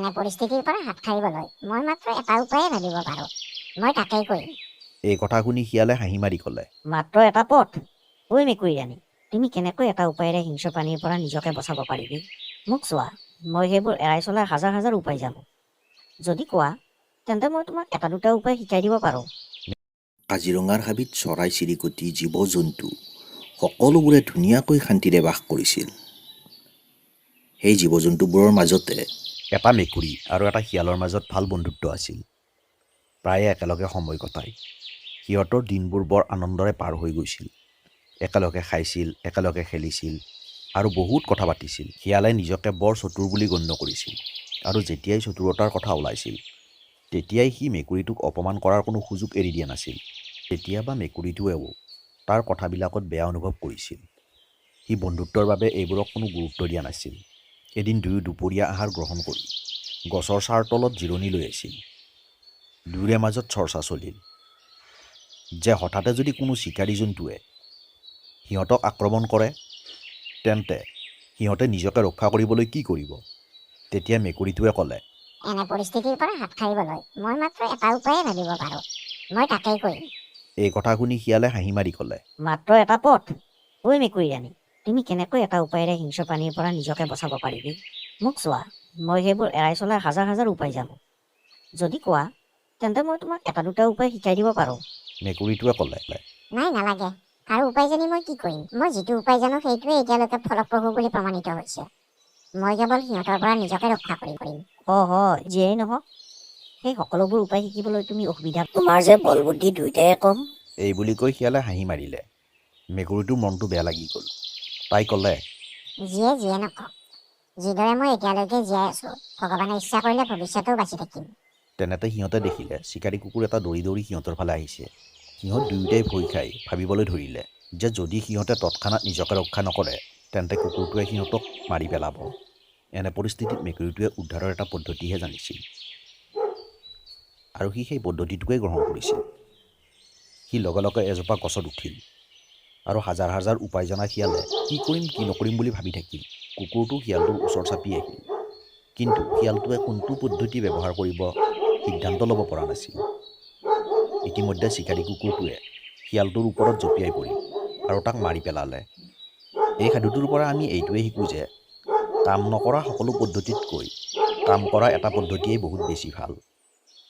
এনে পৰিস্থিতিৰ পৰা হাত সাৰিবলৈ মই মাত্ৰ এটা উপায়ে ভাবিব পাৰোঁ। মই তাকেই কৰিম। এই কথা শুনি শিয়ালে হাঁহি মাৰি ক'লে, মাত্ৰ এটা পথ? ঐ মেকুৰী ৰাণী, তুমি কেনেকৈ এটা উপায়েৰে হিংস্ৰ প্ৰাণীৰ পৰা নিজকে বচাব পাৰিবি? মোক চোৱা, মই সেইবোৰ এৰাই চলাৰ হাজাৰ হাজাৰ উপায় জানো। যদি কোৱা তেন্তে মই তোমাক এটা দুটা উপায় শিকাই দিব পাৰোঁ। কাজিৰঙাৰ হাবিত চৰাই চিৰিকটি জীৱ জন্তু সকলোবোৰে ধুনীয়াকৈ শান্তিৰে বাস কৰিছিল। সেই জীৱ জন্তুবোৰৰ মাজতে এটা মেকুৰী আৰু এটা শিয়ালৰ মাজত ভাল বন্ধুত্ব আছিল। প্ৰায়ে একেলগে সময় কটায়। সিহঁতৰ দিনবোৰ বৰ আনন্দৰে পাৰ হৈ গৈছিল। একেলগে খাইছিল, একেলগে খেলিছিল আৰু বহুত কথা পাতিছিল। শিয়ালে নিজকে বৰ চতুৰ বুলি গণ্য কৰিছিল আৰু যেতিয়াই চতুৰতাৰ কথা ওলাইছিল তেতিয়াই সি মেকুৰীটোক অপমান কৰাৰ কোনো সুযোগ এৰি দিয়া নাছিল। কেতিয়াবা মেকুৰীটোৱেও তাৰ কথাবিলাকত বেয়া অনুভৱ কৰিছিল। সি বন্ধুত্বৰ বাবে এইবোৰক কোনো গুৰুত্ব দিয়া নাছিল। এদিন দুয়ো দুপৰীয়া আহাৰ গ্ৰহণ কৰি গছৰ ছাঁৰ তলত জিৰণি লৈ আছিল। দুয়োৰে মাজত চৰ্চা চলিল যে হঠাতে যদি কোনো চিকাৰী জন্তুৱে সিহঁতক আক্ৰমণ কৰে তেন্তে সিহঁতে নিজকে ৰক্ষা কৰিবলৈ কি কৰিব। তেতিয়া মেকুৰীটোৱে ক'লে, এনে পৰিস্থিতিৰ পৰা হাত সাৰিবলৈ মই মাত্ৰ এটা উপায়ে ভাবিব পাৰোঁ। মই তাকেই কৰিম। এই কথা শুনি শিয়ালে হাঁহি মাৰি ক'লে, মাত্ৰ এটা পথ? ঐ মেকুৰী ৰাণী, তুমি কেনেকৈ এটা উপায়েৰে হিংস্ৰ প্ৰাণীৰ পৰা নিজকে বচাব পাৰিবি? মোক চোৱা, মই সেইবোৰ এৰাই চলাৰ হাজাৰ হাজাৰ উপায় জানো। যদি কোৱা তেন্তে মই তোমাক এটা দুটা উপায় শিকাই দিব পাৰোঁ। মেকুৰীটোৱে ক'লে, নাই, নালাগে। আৰু উপায় জানি মই কি কৰিম? মই যিটো উপায় জানো সেইটোৱে এতিয়ালৈকে ফলপ্ৰসূ বুলি প্ৰমাণিত হৈছে। মই কেৱল সিহঁতৰ পৰা নিজকে ৰক্ষা কৰিম। হয়, যিয়েই নহওক সেই সকলোবোৰ উপায় শিকিবলৈ তুমি অসুবিধা, তোমাৰ যে বল বুদ্ধি দুয়োটাই কম। এই বুলি কৈ শিয়ালে হাঁহি মাৰিলে। মেকুৰীটোৰ মনটো বেয়া লাগি গ'ল। তাই ক'লে, যিয়ে নকওক, যিদৰে মই এতিয়ালৈকে জীয়াই আছোঁ, ভগৱানে ইচ্ছা কৰিলে ভৱিষ্যতেও বাচি থাকিম। তেনেতে সিহঁতে দেখিলে চিকাৰী কুকুৰ এটা দৌৰি দৌৰি সিহঁতৰ ফালে আহিছে। সিহঁত দুয়োটাই ভয় খাই ভাবিবলৈ ধৰিলে যে যদি সিহঁতে তৎক্ষণাত নিজকে ৰক্ষা নকৰে তেন্তে কুকুৰটোৱে সিহঁতক মাৰি পেলাব। এনে পৰিস্থিতিত মেকুৰীটোৱে উদ্ধাৰৰ এটা পদ্ধতিহে জানিছিল আৰু সি সেই পদ্ধতিটোকেই গ্ৰহণ কৰিছিল। সি লগে লগে এজোপা গছত উঠিল আৰু হাজাৰ হাজাৰ উপায় জনা শিয়ালে কি কৰিম কি নকৰিম বুলি ভাবি থাকিল। কুকুৰটো শিয়ালটোৰ ওচৰ চাপি আহিল, কিন্তু শিয়ালটোৱে কোনটো পদ্ধতি ব্যৱহাৰ কৰিব সিদ্ধান্ত ল'ব পৰা নাছিল। ইতিমধ্যে চিকাৰী কুকুৰটোৱে শিয়ালটোৰ ওপৰত জঁপিয়াই পৰিল আৰু তাক মাৰি পেলালে। এই সাধুটোৰ পৰা আমি এইটোৱে শিকোঁ যে কাম নকৰা সকলো পদ্ধতিতকৈ কাম কৰা এটা পদ্ধতিয়েই বহুত বেছি ভাল।